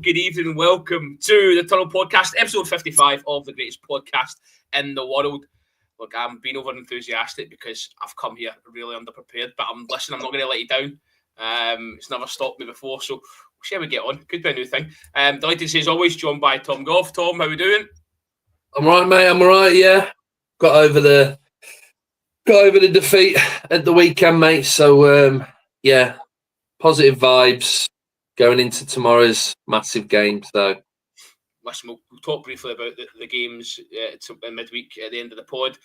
good evening. Welcome to the Tunnel Podcast, episode 55 of the greatest podcast in the world. Look, I'm being over enthusiastic because I've come here really underprepared, but I'm not going to let you down. It's never stopped me before, so shall we get on? Could be a new thing. Delighted to say, as always, joined by Tom Goff. Tom, how we doing? I'm all right, mate. I'm all right. Yeah, got over the defeat at the weekend, mate. So yeah, positive vibes going into tomorrow's massive game. So Listen, we'll talk briefly about the games midweek at the end of the pod.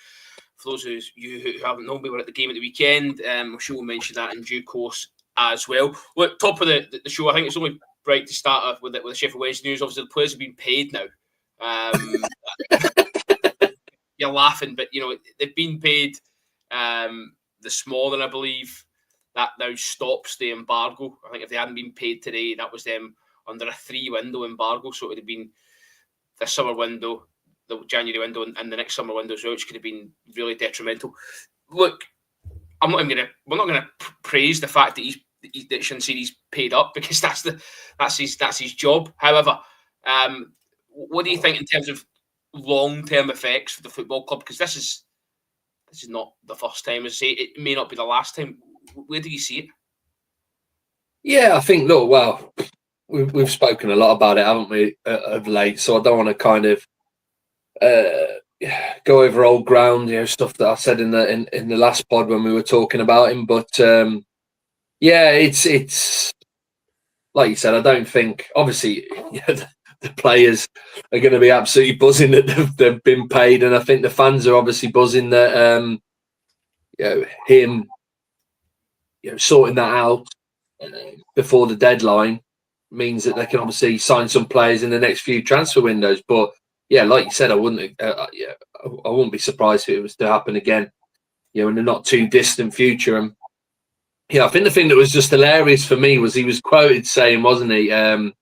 For those of you who haven't known, we were at the game at the weekend. I'm sure we'll mention that in due course as well. Look, top of the show, I think it's only right to start off with the Sheffield Wednesday news. Obviously, the players have been paid now. You're laughing, but they've been paid this morning, I believe. That now stops the embargo. I think if they hadn't been paid today, that was them under a 3-window embargo. So it would have been the summer window, the January window, and the next summer window as well, which could have been really detrimental. Look, we're not going to praise the fact that that Shansiri's paid up, because that's his job. However, what do you think in terms of long-term effects for the football club? Because this is not the first time. As I say, it may not be the last time. Where do you see it? yeah, I think, look, well, we've spoken a lot about it, haven't we, of late? So I don't want to kind of go over old ground, stuff that I said in the last pod when we were talking about him. But yeah, it's like you said. I don't think, obviously, the players are going to be absolutely buzzing that they've been paid, and I think the fans are obviously buzzing that him sorting that out before the deadline means that they can obviously sign some players in the next few transfer windows. But yeah, like you said, I wouldn't be surprised if it was to happen again, in the not too distant future. And I think the thing that was just hilarious for me was he was quoted saying, wasn't he?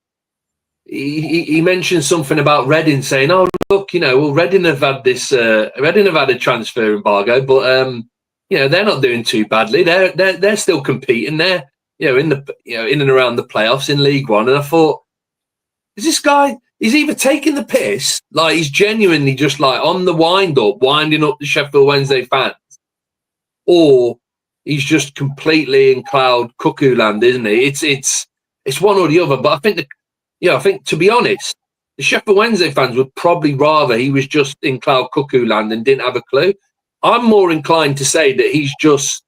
He mentioned something about Reading, saying, "Oh, look, well, Reading have had this. Reading have had a transfer embargo, but they're not doing too badly. They're still competing. They're in and around the playoffs in League One." And I thought, is this guy? He's either taking the piss, like he's genuinely just like on the winding up the Sheffield Wednesday fans, or he's just completely in cloud cuckoo land, isn't he? It's one or the other. But I think I think, to be honest, the Sheffield Wednesday fans would probably rather he was just in cloud cuckoo land and didn't have a clue. I'm more inclined to say that he's just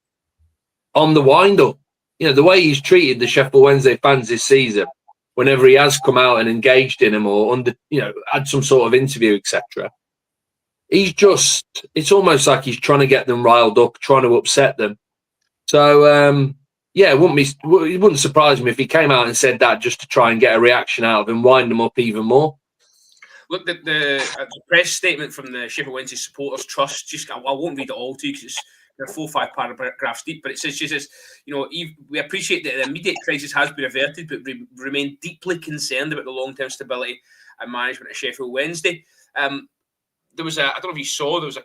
on the wind-up. The way he's treated the Sheffield Wednesday fans this season, whenever he has come out and engaged in them or had some sort of interview, etc. It's almost like he's trying to get them riled up, trying to upset them. So, it wouldn't surprise me if he came out and said that just to try and get a reaction out of him, wind them up even more. Look, the press statement from the Sheffield Wednesday Supporters Trust, I won't read it all to you because it's 4 or 5 paragraphs deep, but it says, we appreciate that the immediate crisis has been averted, but remain deeply concerned about the long-term stability and management of Sheffield Wednesday. There was I don't know if you saw, there was a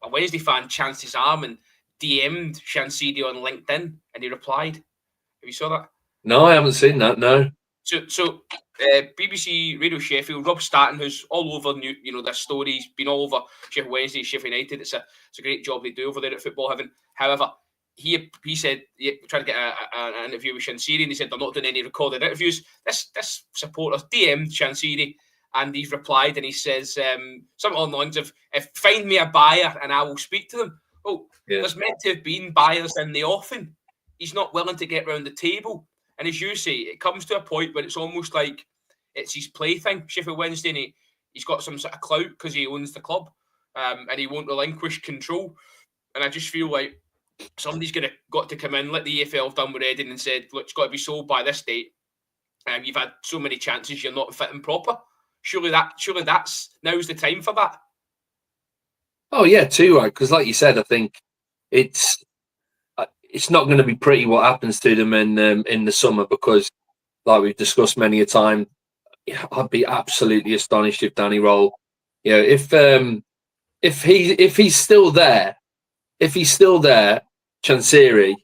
Wednesday fan chanced his arm and DM'd Shansiri on LinkedIn, and he replied. Have you saw that? No, I haven't seen that. No. So BBC Radio Sheffield, Rob Statton, who's all over their story, he's been all over Sheffield Wednesday, Sheffield United. It's a great job they do over there at Football Heaven. However, he said trying to get an interview with Shansiri, and he said they're not doing any recorded interviews. This supporter DM'd Shansiri, and he's replied, and he says something along the lines of, "If find me a buyer and I will speak to them." Oh, yeah. There's meant to have been buyers in the offing. He's not willing to get round the table. And as you say, it comes to a point where it's almost like it's his plaything, Sheffield Wednesday, and he's got some sort of clout because he owns the club, and he won't relinquish control. And I just feel like somebody's got to come in, like the EFL have done with Reading, and said, look, it's got to be sold by this date. You've had so many chances, you're not fitting proper. Surely that's now's the time for that. Oh yeah, too right. Because like you said, I think it's not going to be pretty what happens to them in the summer, because, like we've discussed many a time, I'd be absolutely astonished if Danny Roll, if he's still there, Chansiri,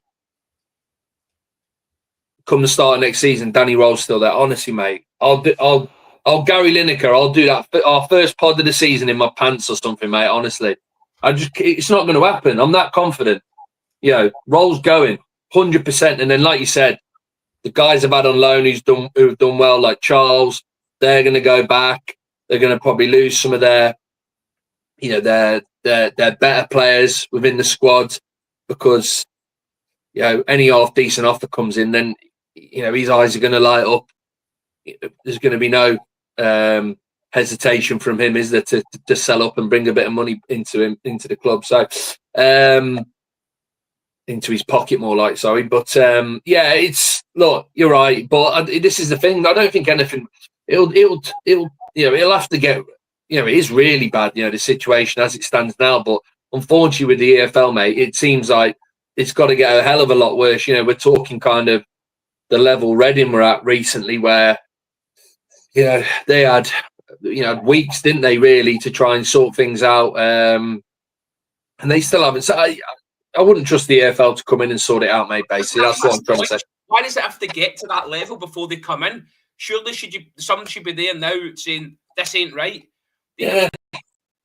come the start of next season, Danny Roll's still there. Honestly, mate, I'll Gary Lineker. I'll do that. Our first pod of the season in my pants or something, mate. Honestly, it's not going to happen. I'm that confident. Roll's going 100%. And then, like you said, the guys have had on loan who've done well, like Charles. They're going to go back. They're going to probably lose some of their better players within the squad because any half decent offer comes in, then his eyes are going to light up. There's going to be no hesitation from him, is there, to sell up and bring a bit of money into the club. So into his pocket, more like, sorry. But look, you're right. But this is the thing. I don't think anything. It'll have to get. It is really bad. The situation as it stands now. But unfortunately, with the EFL, mate, it seems like it's got to get a hell of a lot worse. We're talking kind of the level Reading were at recently, where they had weeks, didn't they, really, to try and sort things out, and they still haven't. So I wouldn't trust the EFL to come in and sort it out, mate. Basically, that's what I'm trying to say. Why does it have to get to that level before they come in? Surely someone should be there now saying this ain't right. Yeah.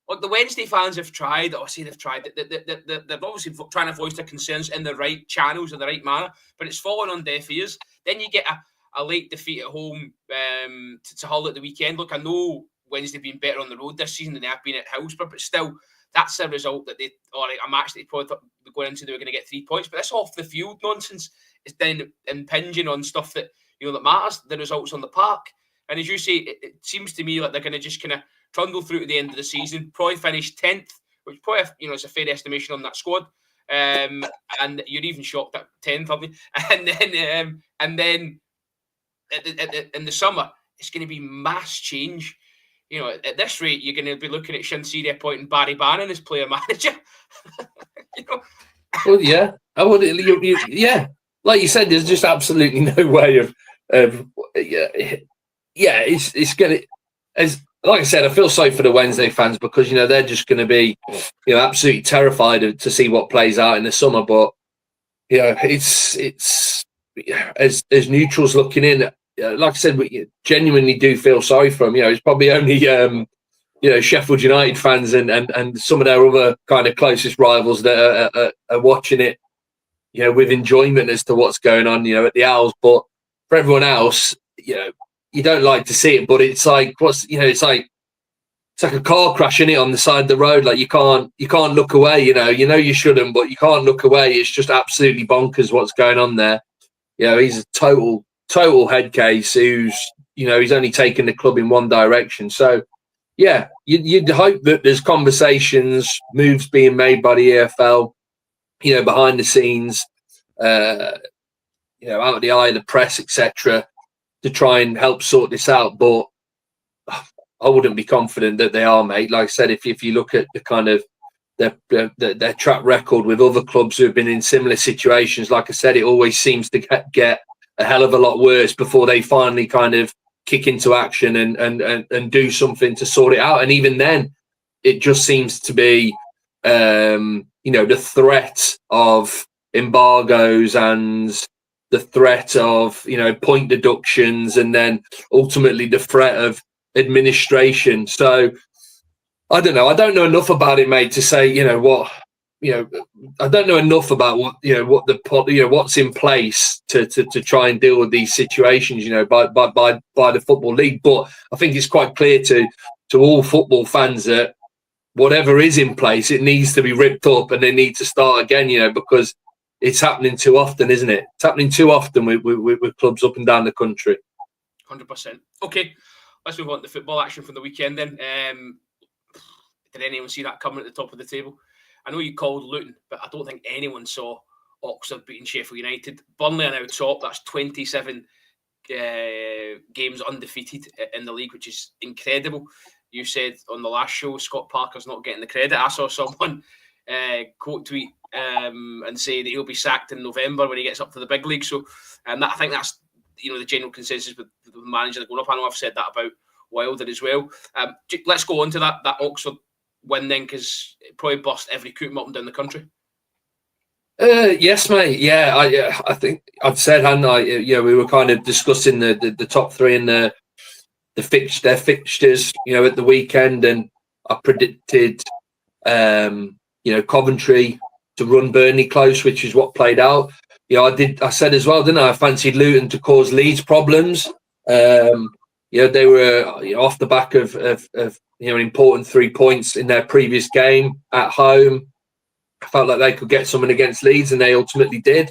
Look, the Wednesday fans have tried. They've tried. They're obviously trying to voice their concerns in the right channels in the right manner, but it's fallen on deaf ears. Then you get a late defeat at home to Hull at the weekend. Look, I know Wednesday have been better on the road this season than they have been at Hillsborough, but still, that's a result that I'm actually probably thought going into they were going to get 3 points. But this off the field nonsense is then impinging on stuff that that matters, the results on the park. And as you say, it seems to me like they're going to just kind of trundle through to the end of the season, probably finish 10th, which probably is a fair estimation on that squad. And you're even shocked at 10th, aren't you? And then in the summer, it's going to be mass change. At this rate, you're going to be looking at Shinseria appointing Barry Bannon as player manager. Well, yeah, I would. Yeah, like you said, there's just absolutely no way of. It's going to. As like I said, I feel sorry for the Wednesday fans because they're just going to be absolutely terrified to see what plays out in the summer. But it's as neutrals looking in. Like I said, we genuinely do feel sorry for them. It's probably only Sheffield United fans and some of their other kind of closest rivals that are watching it, with enjoyment as to what's going on, at the Owls. But for everyone else, you don't like to see it. But it's like it's like a car crash, innit, on the side of the road. Like you can't look away. You shouldn't, but you can't look away. It's just absolutely bonkers what's going on there. He's a total head case who's he's only taken the club in one direction. So you'd hope that there's conversations, moves being made by the EFL, behind the scenes, out of the eye of the press, etc., to try and help sort this out. But I wouldn't be confident that they are, mate. Like I said, if you look at the kind of their track record with other clubs who have been in similar situations, like I said, it always seems to get a hell of a lot worse before they finally kind of kick into action and do something to sort it out. And even then, it just seems to be, the threat of embargoes and the threat of, point deductions, and then ultimately the threat of administration. So I don't know. I don't know enough about it, mate, to say, I don't know enough about what's in place to try and deal with these situations, by the Football League. But I think it's quite clear to all football fans that whatever is in place, it needs to be ripped up and they need to start again, because it's happening too often, isn't it? It's happening too often with clubs up and down the country. 100%. Okay, let's move on to football action from the weekend then. Did anyone see that coming at the top of the table? I know you called Luton, but I don't think anyone saw Oxford beating Sheffield United. Burnley are now top. That's 27 games undefeated in the league, which is incredible. You said on the last show, Scott Parker's not getting the credit. I saw someone quote tweet and say that he'll be sacked in November when he gets up to the big league. So I think that's the general consensus with the manager going up. I know I've said that about Wilder as well. Let's go on to that Oxford win then, because it probably bust every coop up and down the country. Yes, mate. Yeah, I think I've said, hadn't I? We were kind of discussing the top three and their fixtures, at the weekend, and I predicted, Coventry to run Burnley close, which is what played out. I said as well, didn't I? I fancied Luton to cause Leeds problems. They were off the back of an important 3 points in their previous game at home. I felt like they could get something against Leeds, and they ultimately did.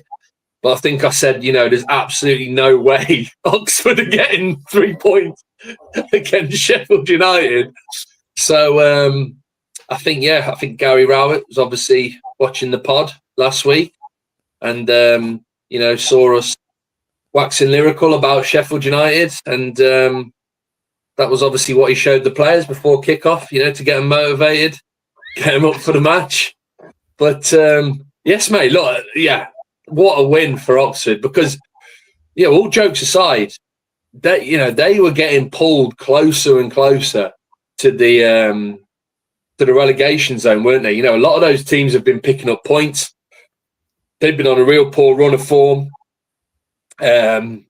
But I think I said, there's absolutely no way Oxford are getting 3 points against Sheffield United. So I think Gary Rowett was obviously watching the pod last week, and saw us waxing lyrical about Sheffield United, and that was obviously what he showed the players before kickoff, to get them motivated, get them up for the match. But yes, mate, look, what a win for Oxford, because all jokes aside, they were getting pulled closer and closer to the relegation zone, weren't they? A lot of those teams have been picking up points. They've been on a real poor run of form. And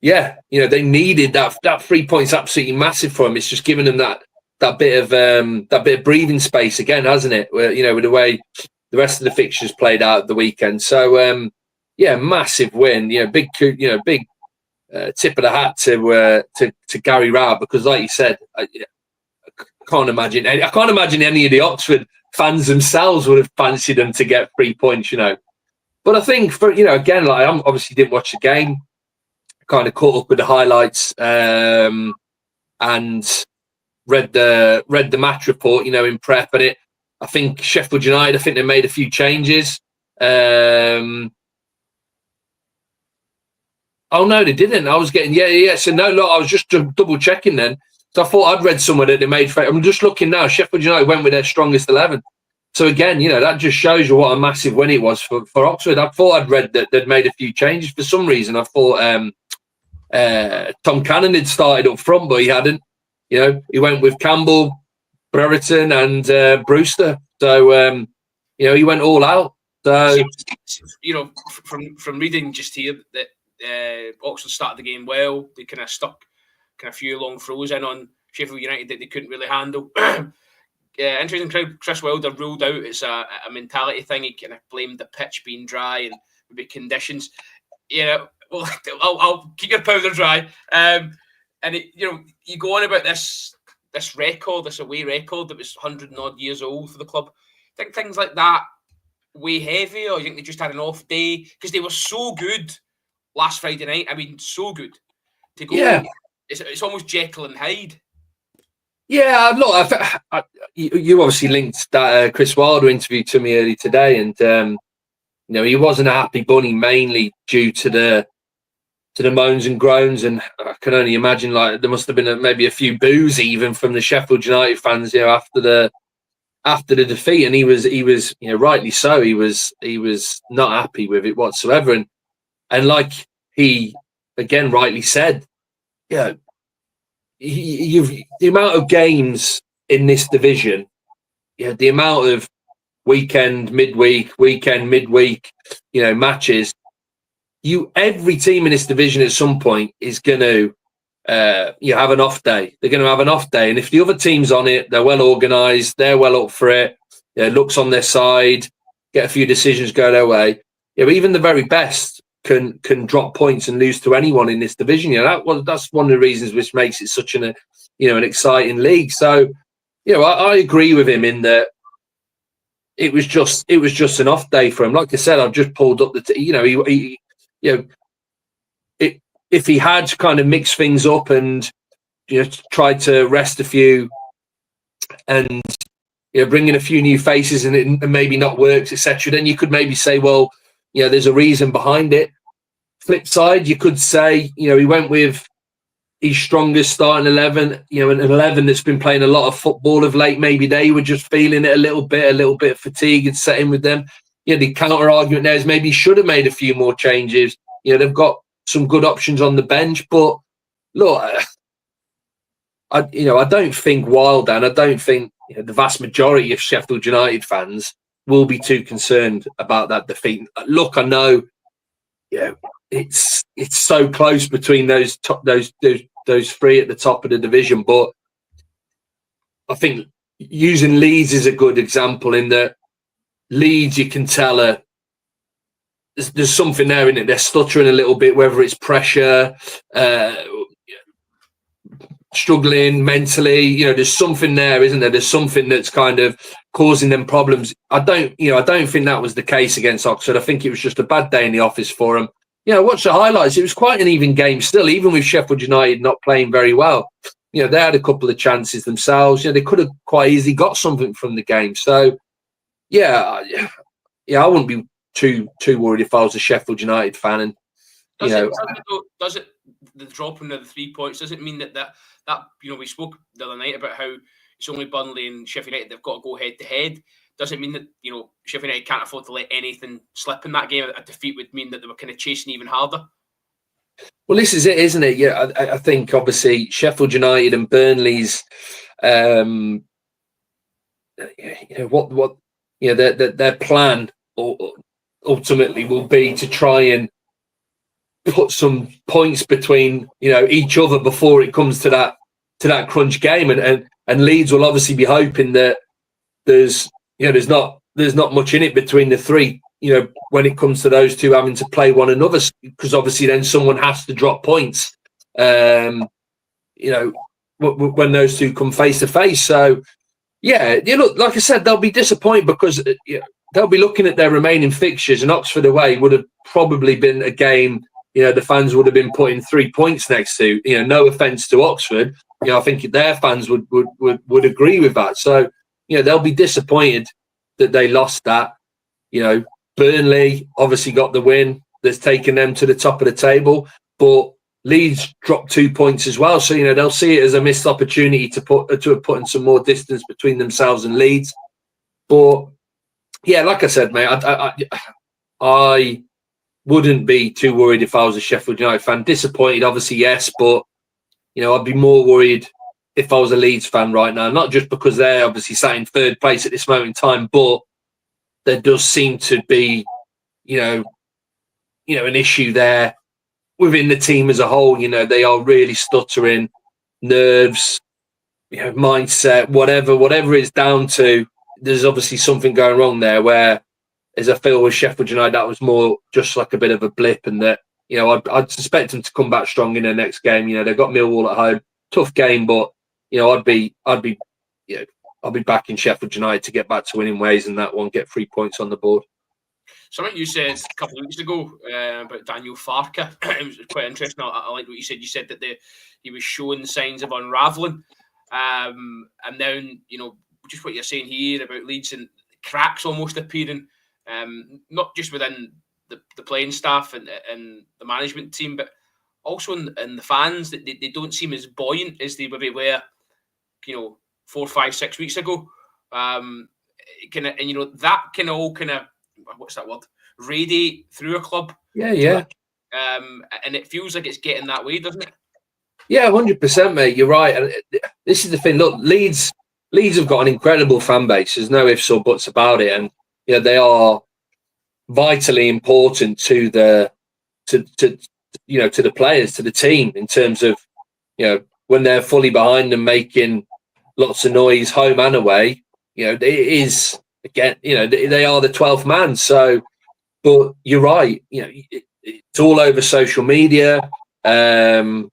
they needed that 3 points absolutely massive for them. It's just giving them that bit of breathing space again, hasn't it? Where, with the way the rest of the fixtures played out at the weekend. So massive win. Big tip of the hat to Gary Rowett, because, like you said, I can't imagine any of the Oxford fans themselves would have fancied them to get 3 points. But I think again, like, I obviously didn't watch the game. Kind of caught up with the highlights and read the match report, in prep. And I think Sheffield United, they made a few changes. Oh no, they didn't. I was getting So no, look, I was just double checking then. So I thought I'd read somewhere that they made. I'm just looking now. Sheffield United went with their strongest 11. So again, that just shows you what a massive win it was for Oxford. I thought I'd read that they'd made a few changes for some reason. I thought Tom Cannon had started up front, but he hadn't. He went with Campbell, Brereton, and Brewster. So he went all out. So from reading just here that Oxford started the game well. They kind of stuck a few long throws in on Sheffield United that they couldn't really handle. Interesting. Chris Wilder ruled out it's a mentality thing. He kind of blamed the pitch being dry and maybe conditions. Well, I'll keep your powder dry. And you go on about this record, this away record that was 100 and odd years old for the club. I think things like that weigh heavy, or you think they just had an off day? Because they were so good last Friday night. I mean, so good to go. Yeah. It's almost Jekyll and Hyde. Yeah, look, you obviously linked that Chris Wilder interview to me early today, and he wasn't a happy bunny, mainly due to the moans and groans, and I can only imagine like there must have been maybe a few boos even from the Sheffield United fans, after the defeat, and he was rightly so. He was not happy with it whatsoever, and like he again rightly said, the amount of games in this division, the amount of weekend, midweek, matches. Every team in this division at some point is going to have an off day. They're going to have an off day, and if the other team's on it, they're well organised, they're well up for it. Luck's on their side, get a few decisions go their way. Even the very best can drop points and lose to anyone in this division. That's one of the reasons which makes it such an exciting league. So, I agree with him in that it was just an off day for him. Like I said, I've just pulled up if he had kind of mixed things up and tried to rest a few and bring in a few new faces and it maybe not works, etc., then you could maybe say, well, there's a reason behind it. Flip side, you could say, he went with his strongest starting 11, an 11 that's been playing a lot of football of late. Maybe they were just feeling it a little bit of fatigue had set in with them. The counter argument there is maybe he should have made a few more changes. They've got some good options on the bench, but look, I don't think Wilder, and I don't think the vast majority of Sheffield United fans will be too concerned about that defeat. Look, I know, it's so close between those three at the top of the division, but I think using Leeds is a good example in that Leeds, you can tell there's something there in it. They're stuttering a little bit, whether it's pressure, struggling mentally. There's something there, isn't there? There's something that's kind of causing them problems. I don't think that was the case against Oxford. I think it was just a bad day in the office for them. Watch the highlights. It was quite an even game still, even with Sheffield United not playing very well. They had a couple of chances themselves. They could have quite easily got something from the game. So, I wouldn't be too worried if I was a Sheffield United fan. And does it the dropping of the 3 points? Does it mean that we spoke the other night about how it's only Burnley and Sheffield United that've got to go head to head? Does it mean that Sheffield United can't afford to let anything slip in that game? A defeat would mean that they were kind of chasing even harder. Well, this is it, isn't it? Yeah, I think obviously Sheffield United and Burnley's, their plan ultimately will be to try and put some points between each other before it comes to that crunch game, and Leeds will obviously be hoping that there's not much in it between the three. When it comes to those two having to play one another, because obviously then someone has to drop points. When those two come face to face. So, look, like I said, they'll be disappointed because they'll be looking at their remaining fixtures, and Oxford away would have probably been a game. The fans would have been putting 3 points next to. No offence to Oxford, I think their fans would agree with that. So, they'll be disappointed that they lost that. Burnley obviously got the win that's taken them to the top of the table, but Leeds dropped 2 points as well. So, they'll see it as a missed opportunity to have put in some more distance between themselves and Leeds. But, like I said, mate, I wouldn't be too worried if I was a Sheffield United fan. Disappointed, obviously, yes, but, I'd be more worried if I was a Leeds fan right now, not just because they're obviously sat in third place at this moment in time, but there does seem to be, an issue there within the team as a whole. They are really stuttering, nerves, mindset, whatever it's down to. There's obviously something going wrong there. Where, as I feel with Sheffield United, that was more just like a bit of a blip, and that I'd suspect them to come back strong in their next game. They've got Millwall at home, tough game, but I'd be backing Sheffield United to get back to winning ways in that one, get 3 points on the board. Something you said a couple of weeks ago about Daniel Farke, it was quite interesting. I like what you said. You said that he was showing signs of unravelling, and then just what you're saying here about Leeds and cracks almost appearing, not just within the playing staff and the management team, but also in the fans. That they don't seem as buoyant as they maybe were, 4, 5, 6 weeks ago. That can all kind of, what's that word? Radiate through a club. Yeah. And it feels like it's getting that way, doesn't it? Yeah, 100%, mate. You're right. And this is the thing. Look, Leeds have got an incredible fan base. There's no ifs or buts about it. And they are vitally important to the players, to the team, in terms of when they're fully behind them, making lots of noise home and away. It is, again, they are the 12th man. So, but you're right. It's all over social media. You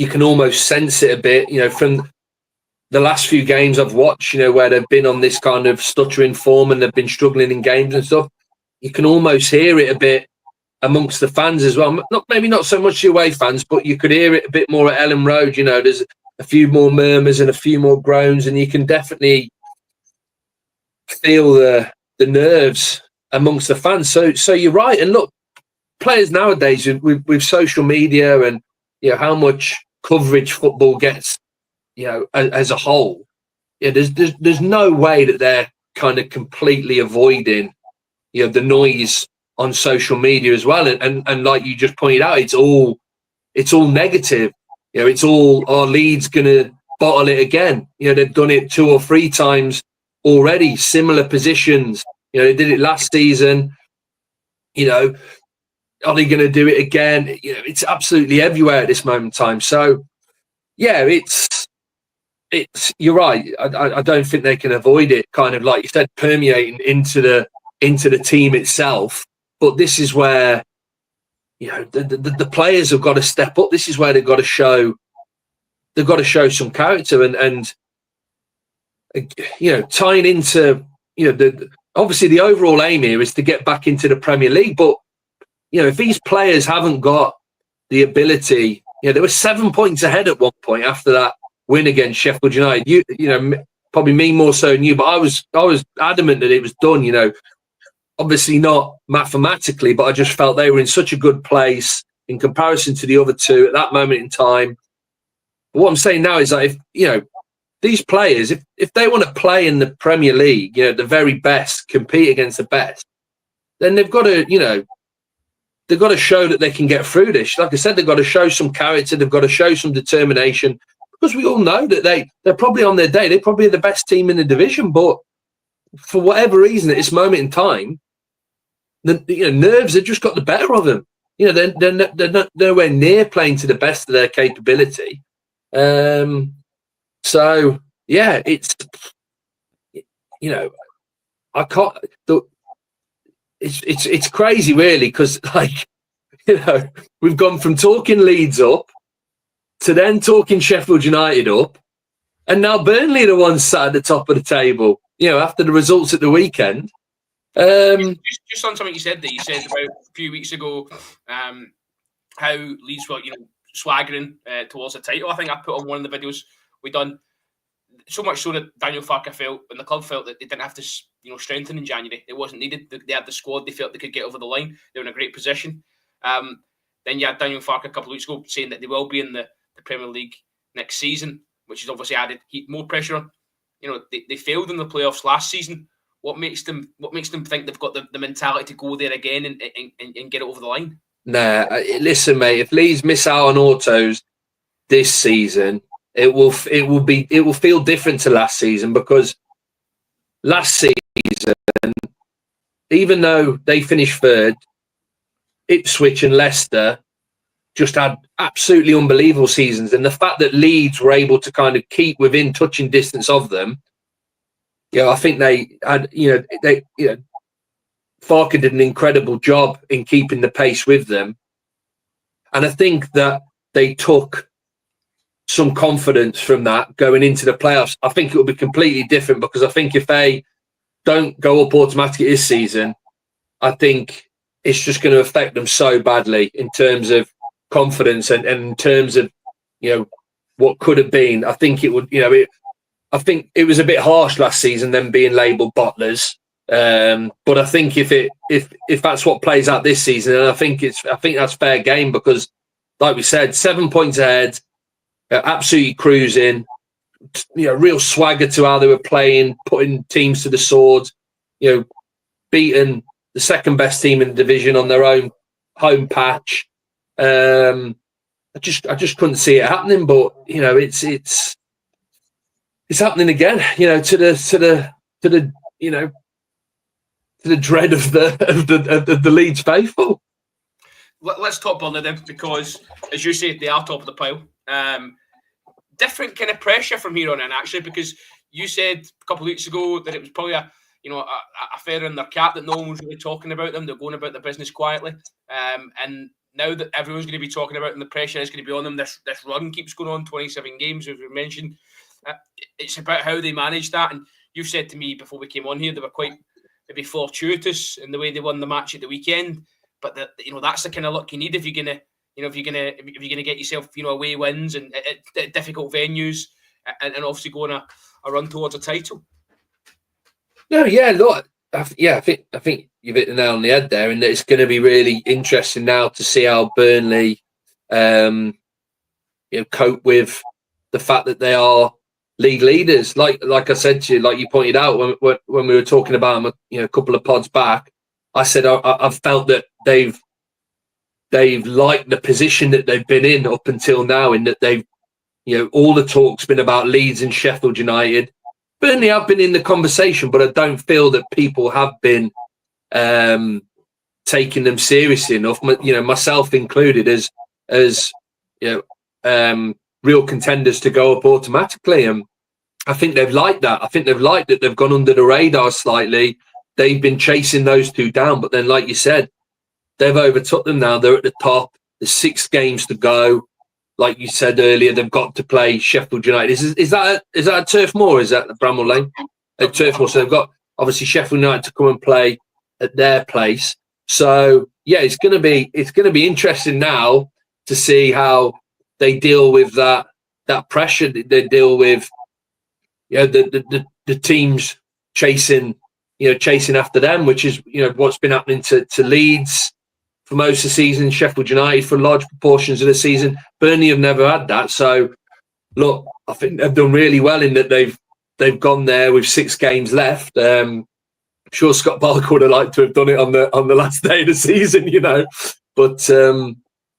can almost sense it a bit, from the last few games I've watched, where they've been on this kind of stuttering form and they've been struggling in games and stuff. You can almost hear it a bit amongst the fans as well. Maybe not so much the away fans, but you could hear it a bit more at Ellen Road. There's a few more murmurs and a few more groans, and you can definitely feel the nerves amongst the fans. So you're right. And look, players nowadays with social media and how much coverage football gets, as a whole, there's no way that they're kind of completely avoiding the noise on social media as well. And like you just pointed out, it's all negative. It's all, our Leeds gonna bottle it again. They've done it 2 or 3 times already, similar positions, You know, they did it last season. You know, are they going to do it again? You know, it's absolutely everywhere at this moment in time. So, yeah, it's you're right. I don't think they can avoid it, kind of like you said, permeating into the team itself. But this is where, you know, the players have got to step up. This is where they've got to show some character and you know, tying into, you know, obviously the overall aim here is to get back into the Premier League. But, you know, if these players haven't got the ability, you know, they were 7 points ahead at one point after that win against Sheffield United. You know, probably me more so than you, but I was adamant that it was done. You know, obviously not mathematically, but I just felt they were in such a good place in comparison to the other two at that moment in time. But what I'm saying now is that if, you know, these players, if they want to play in the Premier League, you know, the very best, compete against the best, then they've got to, you know, they've got to show that they can get through this. Like I said, they've got to show some character. They've got to show some determination, because we all know that they're probably on their day. They're probably the best team in the division, but for whatever reason at this moment in time, you know, nerves have just got the better of them. You know, they're not nowhere near playing to the best of their capability. So yeah, it's, you know, I can't. It's crazy, really, because, like, you know, we've gone from talking Leeds up to then talking Sheffield United up, and now Burnley are the ones sat at the top of the table, you know, after the results at the weekend. Just on something you said about a few weeks ago, how Leeds were, you know, swaggering towards the title. I think I put on one of the videos we done, so much so that Daniel Farke felt, and the club felt, that they didn't have to, you know, strengthen in January. It wasn't needed. They had the squad. They felt they could get over the line. They were in a great position. Then you had Daniel Farke a couple of weeks ago saying that they will be in the Premier League next season, which has obviously added more pressure on. You know, they failed in the playoffs last season. What makes them think they've got the mentality to go there again and get it over the line? Nah, listen, mate. If Leeds miss out on autos this season, it will feel different to last season, because last season, even though they finished third, Ipswich and Leicester just had absolutely unbelievable seasons, and the fact that Leeds were able to kind of keep within touching distance of them, you know, I think they had, Farke did an incredible job in keeping the pace with them, and I think that they took some confidence from that going into the playoffs. I think it will be completely different, because I think if they don't go up automatically this season, I think it's just going to affect them so badly in terms of confidence and in terms of, you know, what could have been. I think it would, you know, I think it was a bit harsh last season, them being labelled bottlers. But I think if that's what plays out this season, and I think that's fair game, because, like we said, 7 points ahead, absolutely cruising. You know, real swagger to how they were playing, putting teams to the sword. You know, beating the second best team in the division on their own home patch. I just couldn't see it happening, but, you know, it's happening again. You know, to the you know, to the dread of the Leeds faithful. Let's talk Burnley then, because, as you say, they are top of the pile. Different kind of pressure from here on in, actually, because you said a couple of weeks ago that it was probably a feather in their cap that no one was really talking about them. They're going about their business quietly, and now that everyone's going to be talking about them, the pressure is going to be on them. This run keeps going on, 27 games, as we mentioned. It's about how they manage that, and you've said to me before we came on here, they were quite maybe fortuitous in the way they won the match at the weekend. But that's the kind of luck you need if you're gonna get yourself, you know, away wins and at difficult venues, and obviously go on a run towards a title. No, yeah, look, I think you've hit the nail on the head there, and it's going to be really interesting now to see how Burnley, cope with the fact that they are league leaders. Like I said to you, like you pointed out when we were talking about them, a couple of pods back, I said I've felt that they've liked the position that they've been in up until now, in that they've, all the talk's been about Leeds and Sheffield United, Burnley have been in the conversation, but I don't feel that people have been taking them seriously enough. Myself included, as real contenders to go up automatically. And I think they've liked that. I think they've liked that they've gone under the radar slightly. They've been chasing those two down, but then, like you said, they've overtook them now. They're at the top. There's 6 games to go. Like you said earlier, they've got to play Sheffield United. Is that a Turf Moor? Is that the Bramall Lane? At Turf Moor. So they've got obviously Sheffield United to come and play at their place. So yeah, it's gonna be interesting now to see how they deal with that pressure. They deal with the teams chasing after them, which is what's been happening to Leeds for most of the season, Sheffield United for large proportions of the season. Burnley have never had that. So look, I think they've done really well in that they've gone there with 6 games left. I'm sure Scott Parker would have liked to have done it on the last day of the season, But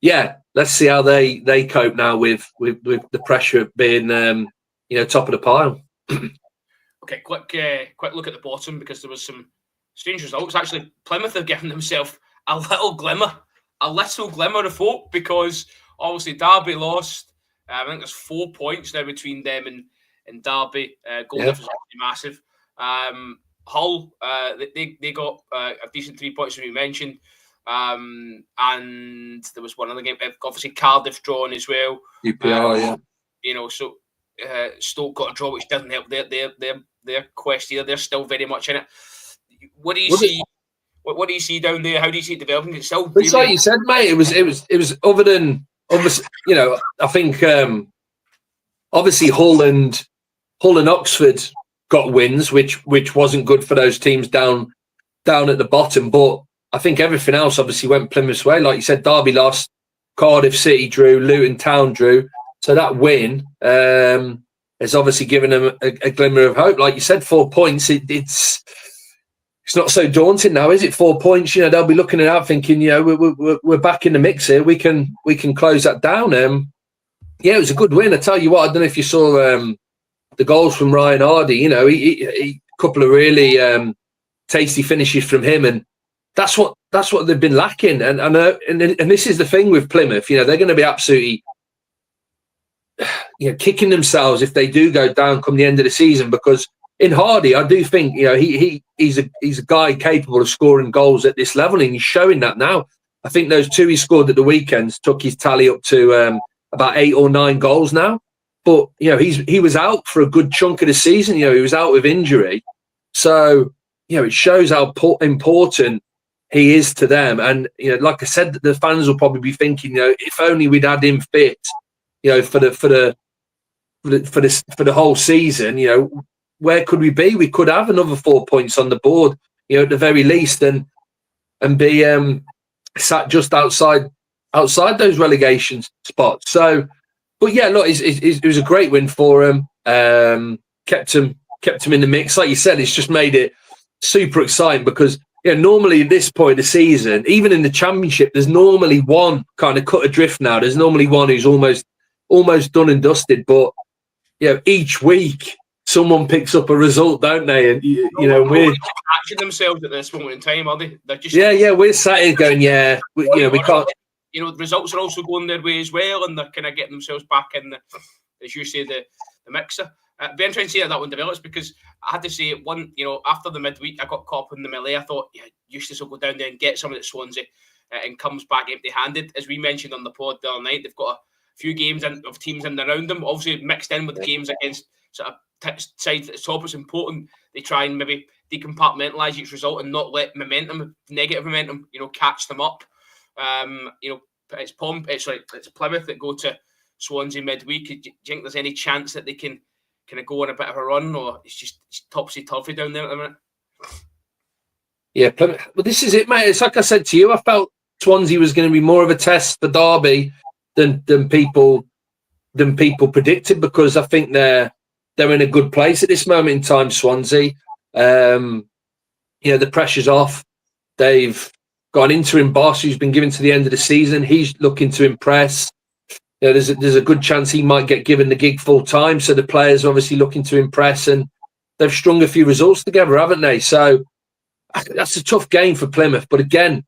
yeah, let's see how they cope now with the pressure of being top of the pile. Okay, quick look at the bottom, because there was some strange results. Actually, Plymouth have given themselves a little glimmer of hope, because obviously Derby lost. I think there's 4 points now between them and Derby. Goal difference is massive. Hull, they got a decent 3 points, as we mentioned. And there was one other game. Obviously, Cardiff drawn as well. UPR, So Stoke got a draw, which doesn't help their quest either. They're still very much in it. What do you see? What do you see down there? How do you see it developing? It's still really... It's like you said, mate. It was other than obviously, I think obviously Hull and Oxford got wins, which wasn't good for those teams down at the bottom. But I think everything else obviously went Plymouth's way. Like you said, Derby lost, Cardiff City drew, Luton Town drew. So that win has obviously given them a glimmer of hope. Like you said, 4 points. It's not so daunting now, is it? 4 points. They'll be looking at that thinking, we're back in the mix here. We can close that down. Yeah, it was a good win. I tell you what, I don't know if you saw the goals from Ryan Hardy. A couple of really tasty finishes from him, and that's what they've been lacking. And this is the thing with Plymouth. They're going to be absolutely kicking themselves if they do go down come the end of the season, because in Hardy, I do think he's a guy capable of scoring goals at this level, and he's showing that now. I think those 2 he scored at the weekends took his tally up to about 8 or 9 goals now. But he was out for a good chunk of the season. He was out with injury, so it shows how important he is to them. And like I said, the fans will probably be thinking, if only we'd had him fit, for the whole season, where could we be? We could have another 4 points on the board, at the very least, and be sat just outside those relegation spots. So, but yeah, look, it was a great win for him. Kept him in the mix. Like you said, it's just made it super exciting, because normally at this point of the season, even in the Championship, there's normally one kind of cut adrift now. There's normally one who's almost done and dusted. But each week someone picks up a result, don't they? And we're catching themselves at this moment in time, are they? They're just we're sat here going, we can't. The results are also going their way as well, and they're kind of getting themselves back in the, as you say, the mixer. Be interesting to see how that one develops, because I had to say after the midweek, I got caught up in the melee. I thought, Eustace will go down there and get someone at Swansea and comes back empty-handed. As we mentioned on the pod the other night, they've got a few games of teams in and around them, obviously mixed in with games against sort of sides at the top. It's important they try and maybe decompartmentalise each result and not let negative momentum, catch them up. It's Plymouth that go to Swansea midweek. Do you think there's any chance that they can kind of go on a bit of a run, or it's topsy-turvy down there at the minute? Yeah, Plymouth. Well, this is it, mate. It's like I said to you, I felt Swansea was going to be more of a test for Derby than people predicted, because I think they're in a good place at this moment in time, Swansea. The pressure's off. They've got an interim boss who's been given to the end of the season. He's looking to impress. There's a good chance he might get given the gig full time. So the players are obviously looking to impress, and they've strung a few results together, haven't they? So that's a tough game for Plymouth. But again,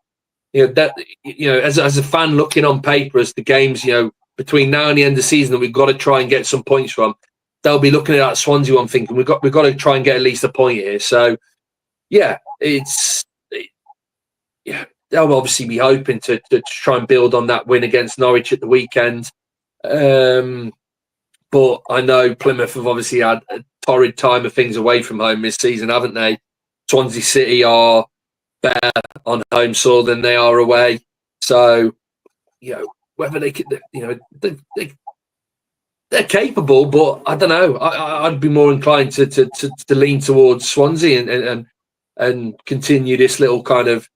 as a fan looking on paper as the games, between now and the end of the season that we've got to try and get some points from, they'll be looking at that Swansea one thinking we've got to try and get at least a point here. So yeah, they'll obviously be hoping to try and build on that win against Norwich at the weekend. But I know Plymouth have obviously had a torrid time of things away from home this season, haven't they? Swansea City are better on home soil than they are away. So, whether they could, they're capable, but I don't know. I'd be more inclined to lean towards Swansea and continue this little kind of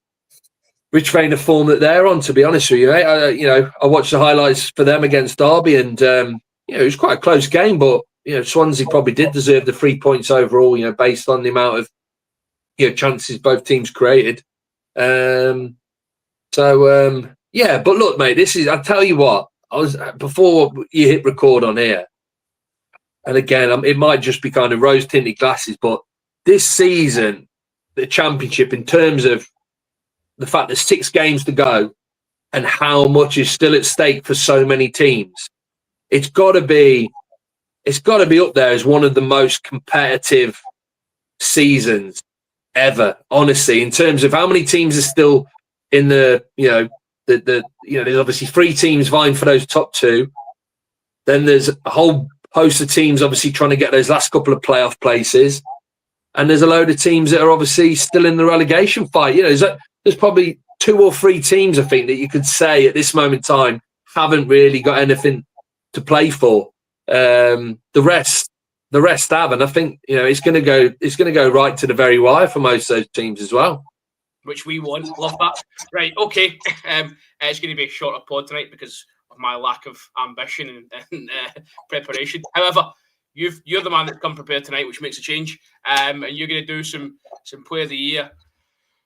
rich vein of form that they're on, to be honest with you. I watched the highlights for them against Derby, and it was quite a close game, but Swansea probably did deserve the 3 points overall, based on the amount of chances both teams created. But look, mate, I'll tell you what, before you hit record on here, and again, it might just be kind of rose-tinted glasses, but this season, the Championship, in terms of the fact there's 6 games to go and how much is still at stake for so many teams, it's got to be up there as one of the most competitive seasons ever, honestly, in terms of how many teams are still in there's obviously 3 teams vying for those top 2. Then there's a whole host of teams obviously trying to get those last couple of playoff places. And there's a load of teams that are obviously still in the relegation fight. There's probably 2 or 3 teams, I think, that you could say at this moment in time haven't really got anything to play for. The rest have, and I think it's going to go right to the very wire for most of those teams as well. Which we want. Love that. Right, okay. It's going to be a shorter pod tonight because of my lack of ambition and preparation. However, you're the man that come prepared tonight, which makes a change. And you're going to do some Player of the Year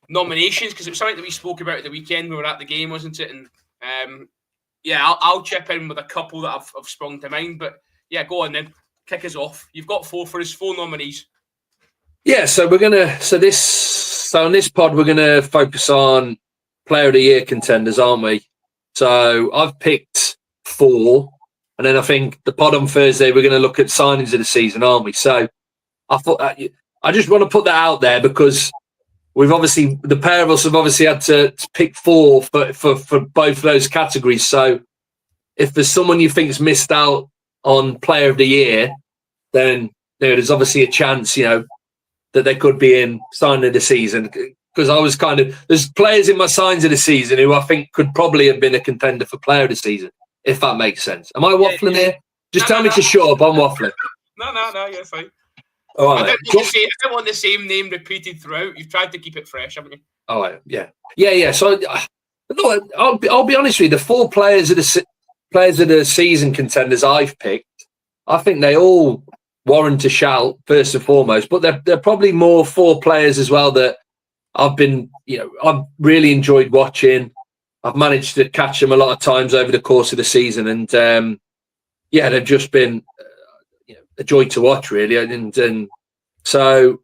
nominations, because it was something that we spoke about at the weekend. We were at the game, wasn't it? And I'll chip in with a couple that I've sprung to mind. But yeah, go on then. Kick us off. You've got 4 for us, 4 nominees. Yeah, so on this pod we're gonna focus on Player of the Year contenders, aren't we? So I've picked 4, and then I think the pod on Thursday we're gonna look at signings of the season, aren't we? So I thought I just want to put that out there because the pair of us have obviously had to pick 4 for both of those categories. So if there's someone you think's missed out on Player of the Year, then there's obviously a chance, that they could be in signing of the season. Because I was there's players in my signs of the season who I think could probably have been a contender for Player of the Season, if that makes sense. Am I waffling here? Just tell me to shut up. I'm waffling. No, you're fine. All right. I don't want the same name repeated throughout. You've tried to keep it fresh, haven't you? All right. Yeah. So, I'll be honest with you. The 4 players of the season contenders I've picked, I think they all warrant a shout first and foremost. But they're probably more 4 players as well that I've really enjoyed watching. I've managed to catch them a lot of times over the course of the season, and they've just been a joy to watch, really. And so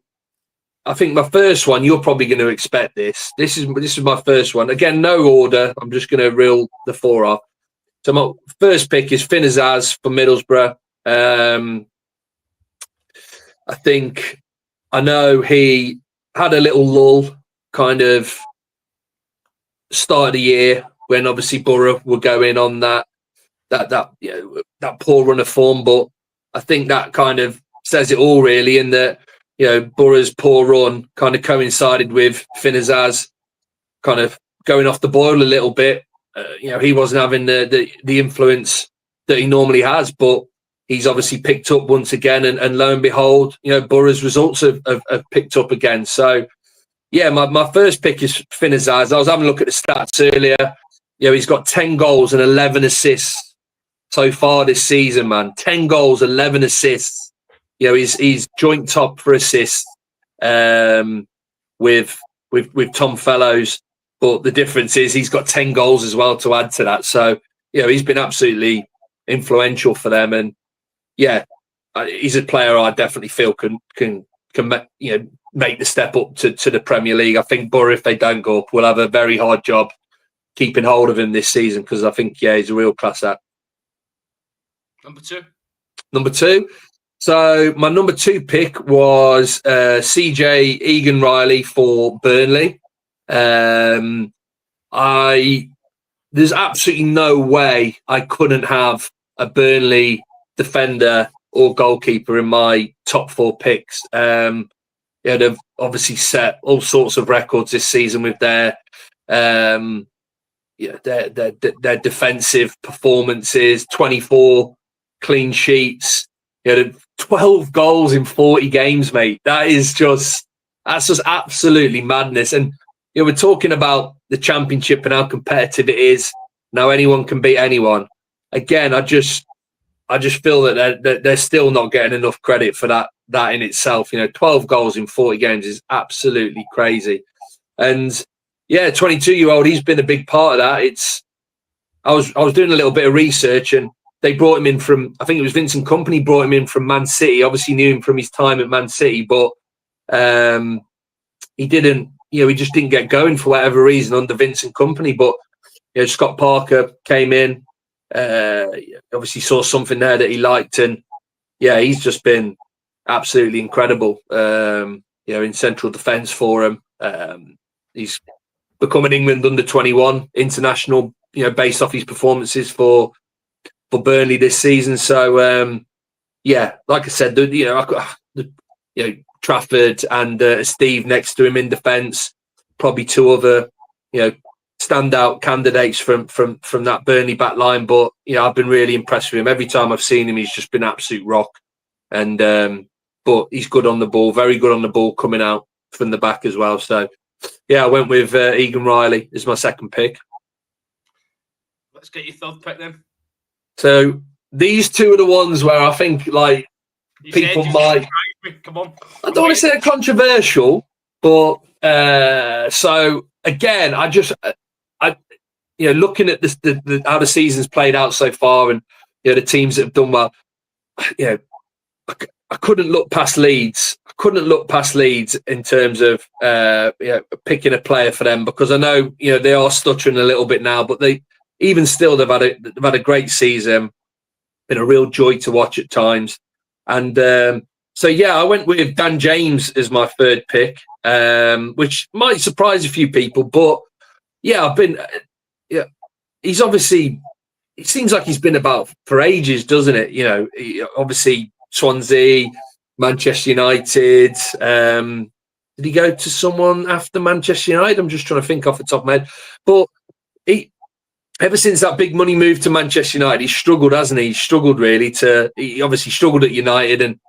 I think my first one, you're probably going to expect this. This is my first one. Again, no order. I'm just going to reel the 4 off. So my first pick is Finn Azaz for Middlesbrough. I know he had a little lull kind of start of the year when obviously Borough were going on that poor run of form, but I think that kind of says it all, really, in that Borough's poor run kind of coincided with Finn Azaz kind of going off the boil a little bit. He wasn't having the influence that he normally has, but he's obviously picked up once again, and lo and behold, Borough's results have picked up again. So, yeah, my first pick is Finn Azaz. I was having a look at the stats earlier. He's got 10 goals and 11 assists so far this season, man. 10 goals, 11 assists. He's joint top for assists with Tom Fellows. But the difference is he's got 10 goals as well to add to that. So, he's been absolutely influential for them. And, yeah, he's a player I definitely feel can make the step up to the Premier League. I think Borough, if they don't go up, will have a very hard job keeping hold of him this season, because I think, he's a real class act. Number two. So my number 2 pick was CJ Egan-Riley for Burnley. There's absolutely no way I couldn't have a Burnley defender or goalkeeper in my top 4 picks. They've obviously set all sorts of records this season with their defensive performances, 24 clean sheets, 12 goals in 40 games, mate. That's just absolutely madness. And we're talking about the Championship and how competitive it is. Now anyone can beat anyone. Again, I just feel that they're still not getting enough credit for that in itself. 12 goals in 40 games is absolutely crazy. And 22-year-old, he's been a big part of that. I was doing a little bit of research, and they brought him in from, I think it was Vincent Kompany brought him in from Man City. Obviously knew him from his time at Man City, but he didn't, he just didn't get going for whatever reason under Vincent Kompany. But Scott Parker came in, obviously saw something there that he liked, and he's just been absolutely incredible. In central defence for him. He's become an England under-21 international, based off his performances for Burnley this season. So like I said, Trafford and Steve next to him in defence, probably 2 other standout candidates from that Burnley back line. But I've been really impressed with him. Every time I've seen him, he's just been absolute rock. And but he's good on the ball, very good on the ball, coming out from the back as well. So I went with Egan-Riley as my 2nd pick. Let's get your 3rd pick then. So these 2 are the ones where I think people might. Come on. I don't want to say they're controversial, but so again, I looking at this, how the season's played out so far, and the teams that have done well, I couldn't look past Leeds. In terms of picking a player for them, because I know they are stuttering a little bit now, but they've had a great season. Been a real joy to watch at times, and I went with Dan James as my 3rd pick, which might surprise a few people, but he's obviously, it seems like he's been about for ages, doesn't it? Obviously Swansea, Manchester United. Did he go to someone after Manchester United? I'm just trying to think off the top of my head. But ever since that big money move to Manchester United, he's struggled, hasn't he? He's struggled really he obviously struggled at United, and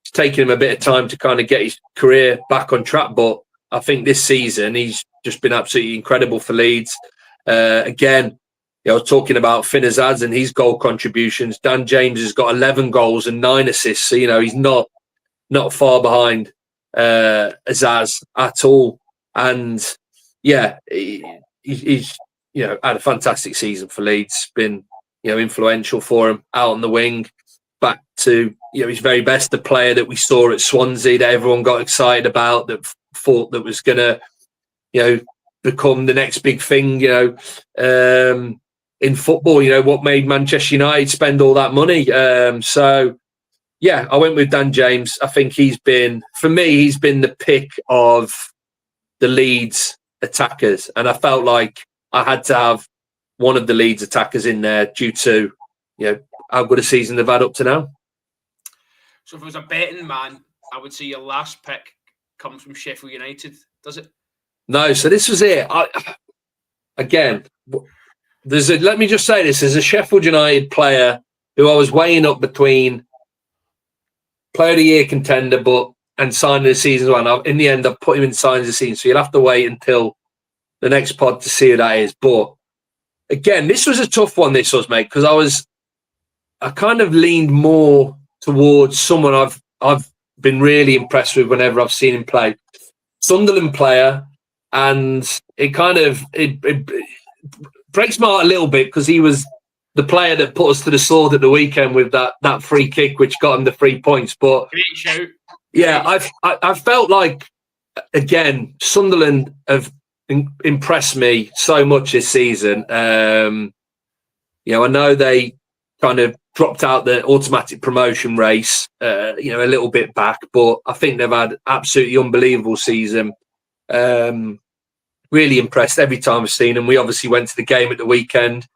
it's taken him a bit of time to kind of get his career back on track. But I think this season he's just been absolutely incredible for Leeds. Again, I was talking about Finn Azaz and his goal contributions. Dan James has got 11 goals and 9 assists. So, he's not far behind Azaz at all. And he's had a fantastic season for Leeds. Been influential for him out on the wing, back to his very best. The player that we saw at Swansea that everyone got excited about, that thought that was going to become the next big thing. In football, what made Manchester United spend all that money. I went with Dan James. I think he's been the pick of the Leeds attackers. And I felt like I had to have one of the Leeds attackers in there due to, how good a season they've had up to now. So if it was a betting man, I would say your last pick comes from Sheffield United, does it? No, so this was it. Let me just say this, there's a Sheffield United player who I was weighing up between player of the year contender and signing the season as well. In the end, I put him in signs of the season, so you'll have to wait until the next pod to see who that is. But again, this was a tough one, this was, mate, because I kind of leaned more towards someone I've been really impressed with whenever I've seen him play. Sunderland player, and it breaks my heart a little bit because he was the player that put us to the sword at the weekend with that free kick, which got him the 3 points. But great shout. Yeah, I felt like, again, Sunderland have impressed me so much this season. I know they kind of dropped out the automatic promotion race, a little bit back, but I think they've had absolutely unbelievable season. Really impressed every time I've seen them. We obviously went to the game at the weekend.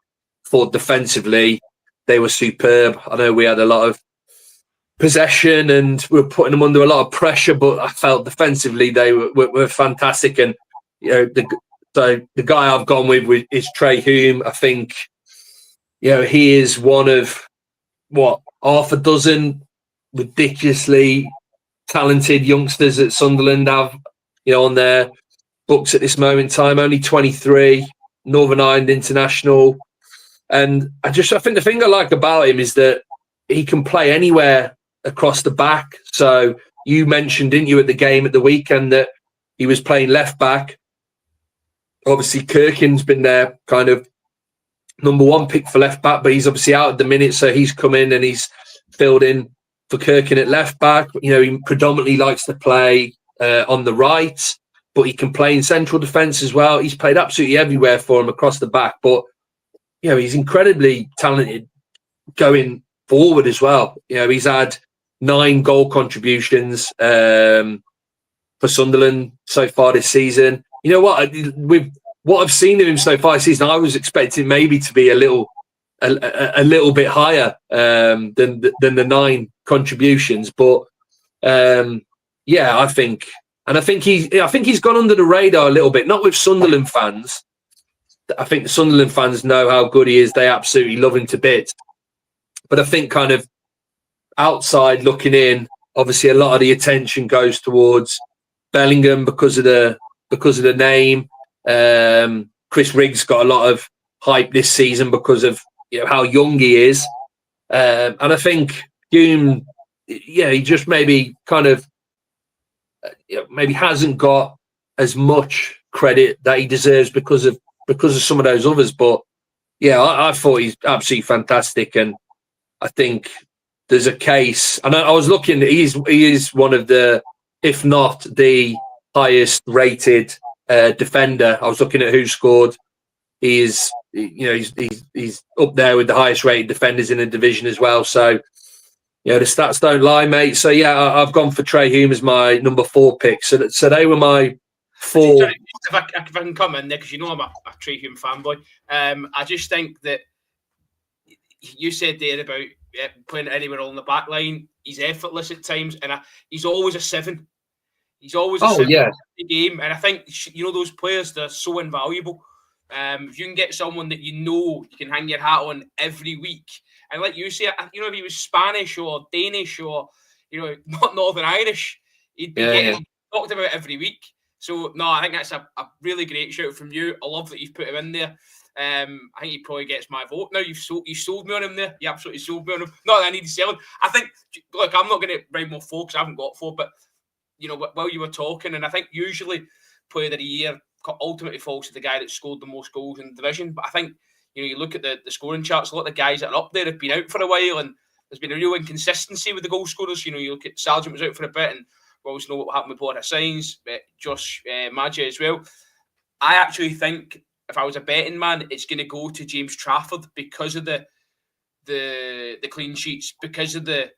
Thought defensively they were superb. I know we had a lot of possession and we were putting them under a lot of pressure, but I felt defensively they were fantastic. And the guy I've gone with is Trey Hume. I think he is one of half a dozen ridiculously talented youngsters that Sunderland have on their books at this moment in time. Only 23, Northern Ireland international. And I think the thing I like about him is that he can play anywhere across the back. So you mentioned, didn't you, at the game at the weekend that he was playing left back. Obviously, Kirkin's been their kind of number one pick for left back, but he's obviously out at the minute. So he's come in and he's filled in for Kirkin at left back. He predominantly likes to play on the right, but he can play in central defence as well. He's played absolutely everywhere for him across the back. But he's incredibly talented going forward as well. He's had 9 goal contributions for Sunderland so far this season. You know what? With what I've seen of him so far this season, I was expecting maybe to be a little bit higher than the 9 contributions. But I think he's gone under the radar a little bit. Not with Sunderland fans. I think the Sunderland fans know how good he is. They absolutely love him to bits. But I think kind of outside looking in, obviously a lot of the attention goes towards Bellingham because of the name. Chris Riggs got a lot of hype this season because of how young he is. And I think Hume, he just maybe kind of maybe hasn't got as much credit that he deserves because of some of those others. But I thought he's absolutely fantastic, and I think there's a case. And I was looking; he is one of the, if not the highest rated defender. I was looking at who scored. He's up there with the highest rated defenders in the division as well. So the stats don't lie, mate. So I've gone for Trey Hume as my number 4 pick. So they were my 4. If I can come in there, because I'm a Trey Hume fanboy. I just think that you said there about playing anywhere on the back line. He's effortless at times, and he's always a 7. He's always a 7 in the game, and I think those players, they're so invaluable. If you can get someone that you can hang your hat on every week, and like you say, if he was Spanish or Danish or not Northern Irish, he'd be getting talked about every week. So no, I think that's a really great shout from you. I love that you've put him in there. I think he probably gets my vote now. You sold me on him there. You absolutely sold me on him. Not that I need to sell him. I think, look, I'm not going to write more 4 because I haven't got 4. But while you were talking, and I think usually Player of the Year ultimately falls to the guy that scored the most goals in the division. But I think you look at the scoring charts. A lot of the guys that are up there have been out for a while, and there's been a real inconsistency with the goal scorers. You look at Sargent was out for a bit, and we always know what happened with Boris Sainz, Josh Maja as well. I actually think if I was a betting man, it's going to go to James Trafford because of the clean sheets, because of the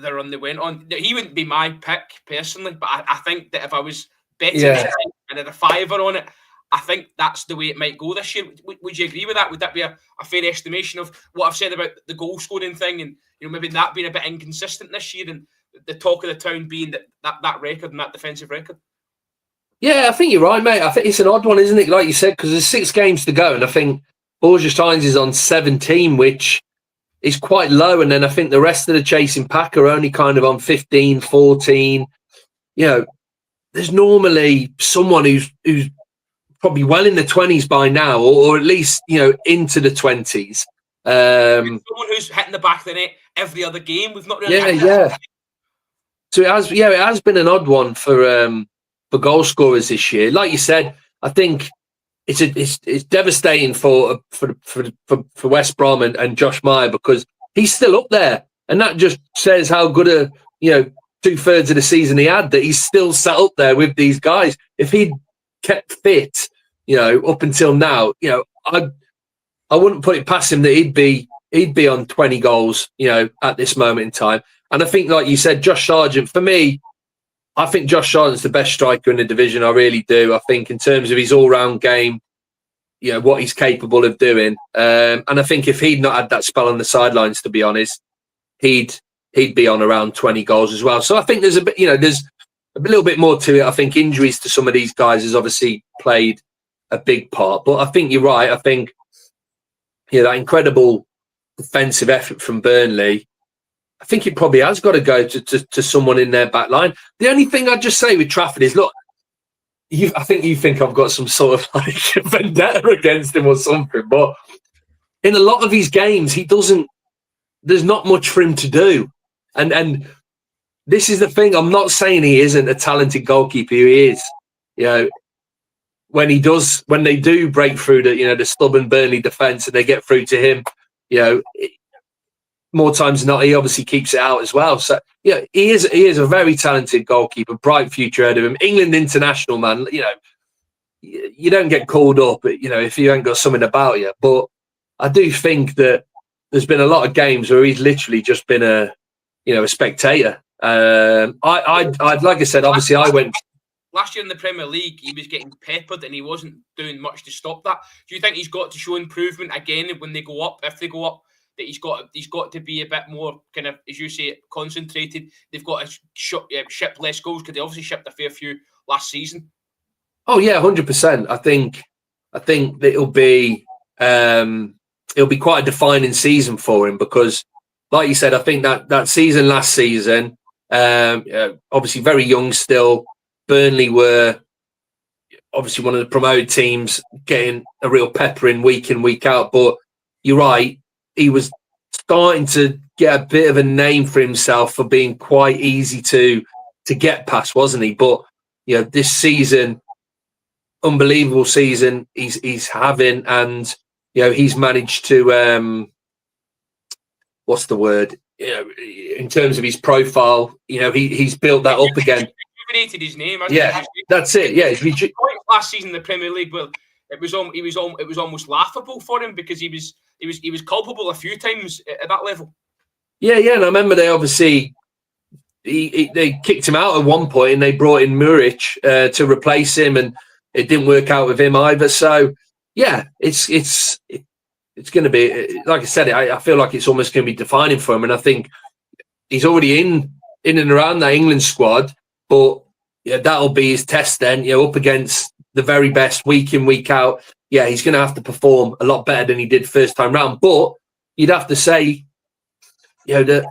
run they went on. He wouldn't be my pick personally, but I think that if I was betting and had a fiver on it, I think that's the way it might go this year. Would you agree with that? Would that be a fair estimation of what I've said about the goal scoring thing, and maybe that being a bit inconsistent this year, and the talk of the town being that record and that defensive record? Yeah, I think you're right, mate. I think it's an odd one, isn't it? Like you said, because there's 6 games to go, and I think Borja Steins is on 17, which is quite low. And then I think the rest of the chasing pack are only kind of on 15, 14. There's normally someone who's probably well in the 20s by now, or at least into the 20s. Someone who's hitting the back of the net every other game. We've not really So it has been an odd one for goal scorers this year. Like you said, I think it's devastating for West Brom and Josh Meyer, because he's still up there, and that just says how good a 2/3 of the season he had, that he's still sat up there with these guys. If he'd kept fit, up until now, I wouldn't put it past him that he'd be on 20 goals, at this moment in time. And I think, like you said, Josh Sargent, for me, I think Josh Sargent's the best striker in the division. I really do. I think in terms of his all-round game, what he's capable of doing. And I think if he'd not had that spell on the sidelines, to be honest, he'd be on around 20 goals as well. So I think there's a bit, there's a little bit more to it. I think injuries to some of these guys has obviously played a big part. But I think you're right. I think, that incredible defensive effort from Burnley, I think it probably has got to go to someone in their back line. The only thing I'd just say with Trafford is, look, I think you think I've got some sort of like vendetta against him or something, but in a lot of his games, there's not much for him to do. And this is the thing. I'm not saying he isn't a talented goalkeeper. He is. When they do break through the stubborn Burnley defence and they get through to him, more times than not, he obviously keeps it out as well. So, he is a very talented goalkeeper, bright future ahead of him. England international, man. You don't get called up, if you ain't got something about you. But I do think that there's been a lot of games where he's literally just been a spectator. I'd like I said, obviously I went. Last year in the Premier League, he was getting peppered and he wasn't doing much to stop that. Do you think he's got to show improvement again when they go up, if they go up? That he's got to be a bit more kind of, as you say, concentrated. They've got to ship less goals, because they obviously shipped a fair few last season. Oh yeah, 100%. I think that it'll be quite a defining season for him, because, like you said, I think that season last season, obviously very young still. Burnley were obviously one of the promoted teams, getting a real pepper in, week out. But you're right, he was starting to get a bit of a name for himself for being quite easy to get past, wasn't he? But this season, unbelievable season he's having, and he's managed to what's the word? In terms of his profile, he's built that up again. His name, that's it. Yeah, last season in the Premier League, well, it was almost laughable for him, because he was culpable a few times at that level. Yeah, and I remember they obviously they kicked him out at one point, and they brought in Muric to replace him, and it didn't work out with him either. So yeah, it's going to be, like I said, I feel like it's almost going to be defining for him, and I think he's already in and around that England squad. But that'll be his test then, up against the very best week in, week out. Yeah, he's going to have to perform a lot better than he did first time round. But you'd have to say, the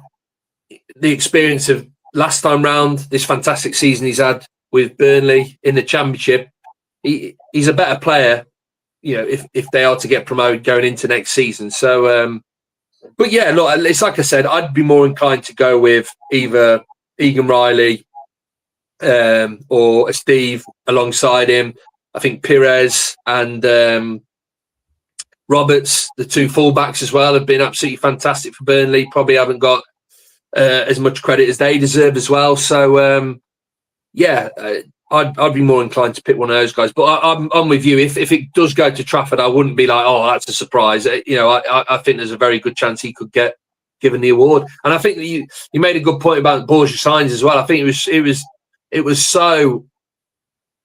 experience of last time round, this fantastic season he's had with Burnley in the Championship, he's a better player, if they are to get promoted going into next season. So, but yeah, look, it's like I said, I'd be more inclined to go with either Egan Riley, or Steve alongside him. I think Pires and Roberts, the two fullbacks as well, have been absolutely fantastic for Burnley. Probably haven't got as much credit as they deserve as well. So I'd be more inclined to pick one of those guys. But I'm with you. If it does go to Trafford, I wouldn't be like, oh, that's a surprise. I think there's a very good chance he could get given the award. And I think that you made a good point about Borja signs as well. I think it was so.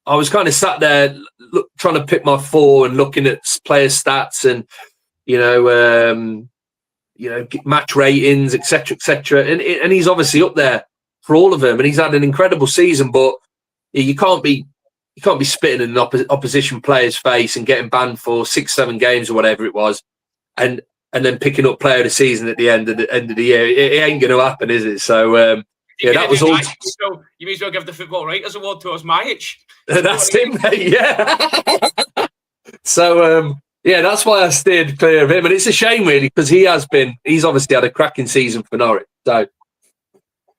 I was kind of sat there trying to pick my four and looking at player stats and match ratings, etc. And he's obviously up there for all of them, and he's had an incredible season. But you can't be spitting in an opposition player's face and getting banned for 6-7 games or whatever it was, and then picking up player of the season at the end of the year. It ain't going to happen, is it? So. That was all. You may as well give the Football Writers Award to Osmajic. That's him, mate. Yeah. So that's why I steered clear of him, and it's a shame really, because he's obviously had a cracking season for Norwich. So,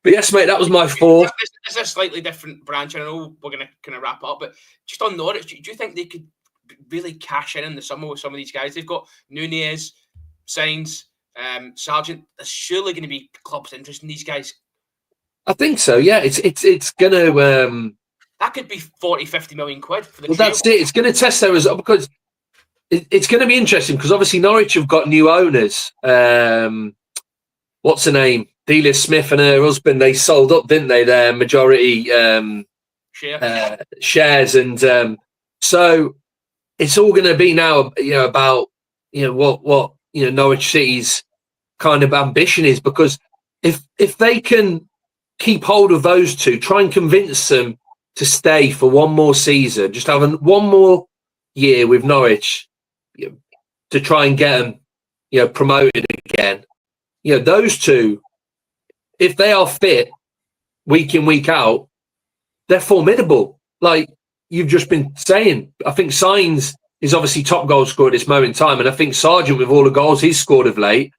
but yes, mate, that was my four. It's a slightly different branch, and I know we're going to kind of wrap up, but just on Norwich, do you think they could really cash in the summer with some of these guys. They've got Nunez, Sainz, Sargent. There's surely going to be clubs interested in these guys. I think so. Yeah, it's going to. That could be 40, 50 million quid for the well, trio. that's it. It's going to test their result because it's going to be interesting because obviously Norwich have got new owners. What's her name? Delia Smith and her husband. They sold up, didn't they? Their majority shares, and so it's all going to be now. About what Norwich City's kind of ambition is, because if they can keep hold of those two, try and convince them to stay for one more season, just have one more year with Norwich to try and get them, promoted again. Those two, if they are fit week in, week out, they're formidable. Like you've just been saying, I think Sainz is obviously top goal scorer at this moment in time, and I think Sargent, with all the goals he's scored of late,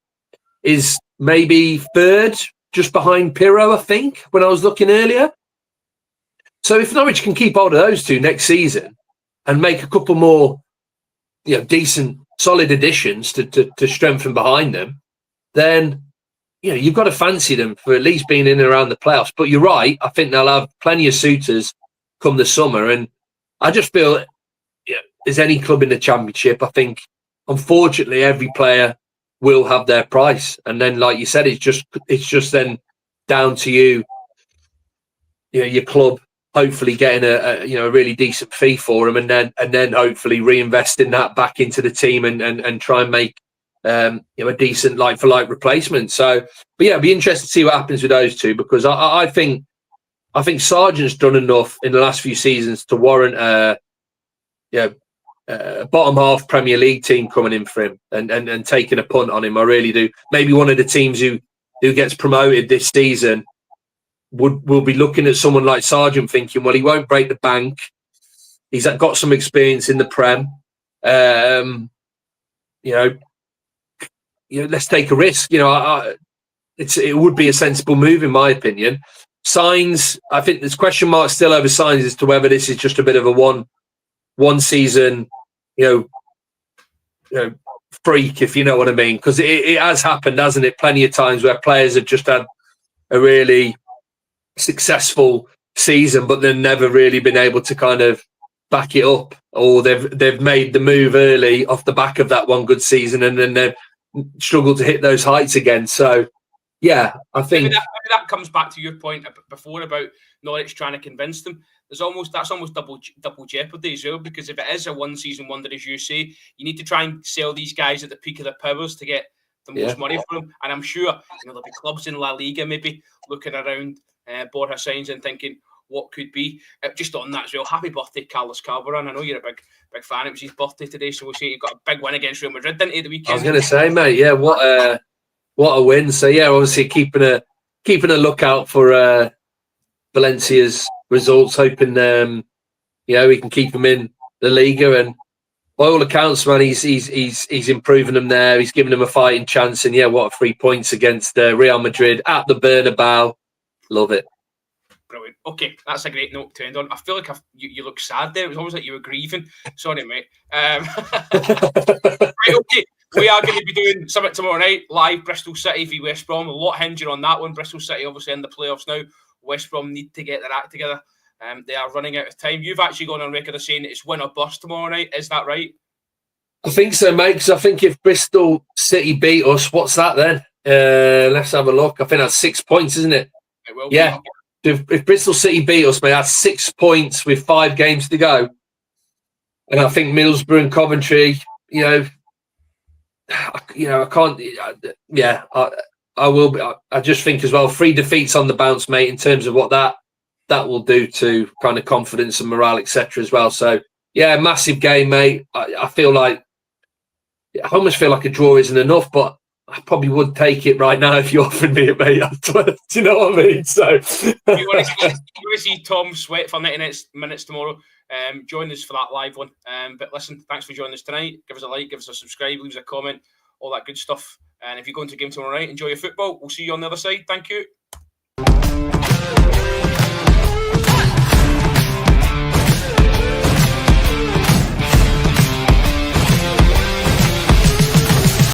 is maybe third, just behind Pirro, I think, when I was looking earlier. So if Norwich can keep hold of those two next season and make a couple more, decent, solid additions to strengthen behind them, then you've got to fancy them for at least being in and around the playoffs. But you're right, I think they'll have plenty of suitors come the summer, and I just feel as any club in the Championship, I think unfortunately every player will have their price, and then like you said, it's just then down to your club hopefully getting a really decent fee for them, and then hopefully reinvesting that back into the team and try and make a decent like for like replacement. So, but yeah, it'd be interesting to see what happens with those two, because I think Sargent's done enough in the last few seasons to warrant a bottom half Premier League team coming in for him and taking a punt on him. I really do. Maybe one of the teams who gets promoted this season will be looking at someone like Sargent thinking, well, he won't break the bank. He's got some experience in the Prem. Let's take a risk. It would be a sensible move in my opinion. Sainz, I think there's question marks still over Sainz as to whether this is just a bit of a one season, freak, if you know what I mean, because it has happened, hasn't it? Plenty of times where players have just had a really successful season, but they've never really been able to kind of back it up, or they've made the move early off the back of that one good season, and then they've struggled to hit those heights again. So, yeah, I think maybe that comes back to your point before about Norwich trying to convince them. That's almost double jeopardy as well, because if it is a one season wonder, as you say, you need to try and sell these guys at the peak of their powers to get the most money for them. And I'm sure there'll be clubs in La Liga maybe looking around Borja Sainz and thinking what could be. Just on that as well, happy birthday, Carlos Carveran. I know you're a big fan. It was his birthday today, so we'll see you got a big win against Real Madrid, didn't he, the weekend? I was going to say, mate, yeah, what a win. So yeah, obviously keeping a lookout for Valencia's results, hoping we can keep him in the Liga. And by all accounts, man, he's improving them there. He's giving them a fighting chance. And yeah, what 3 points against Real Madrid at the Bernabeu. Love it. Brilliant. Okay, that's a great note to end on. I feel like you look sad there. It was almost like you were grieving. Sorry, mate. Right, okay. We are going to be doing something tomorrow night, live Bristol City v West Brom. A lot hinging on that one. Bristol City obviously in the playoffs now. West Brom need to get their act together. They are running out of time. You've actually gone on record as saying it's win or bust tomorrow night. Is that right? I think so, mate, because I think if Bristol City beat us, what's that then? Let's have a look. I think that's 6 points, isn't it? It will be. If Bristol City beat us, mate, that's 6 points with 5 games to go. And I think Middlesbrough and Coventry, I can't. I will be. I just think as well, 3 defeats on the bounce, mate, in terms of what that will do to kind of confidence and morale, etc. as well. So yeah, massive game, mate. I almost feel like a draw isn't enough, but I probably would take it right now if you offered me it, mate. Do you know what I mean? So you want to see Tom sweat for 90 minutes tomorrow? Join us for that live one. But listen, thanks for joining us tonight. Give us a like, give us a subscribe, leave us a comment, all that good stuff. And if you're going to game tomorrow night, enjoy your football. We'll see you on the other side. Thank you.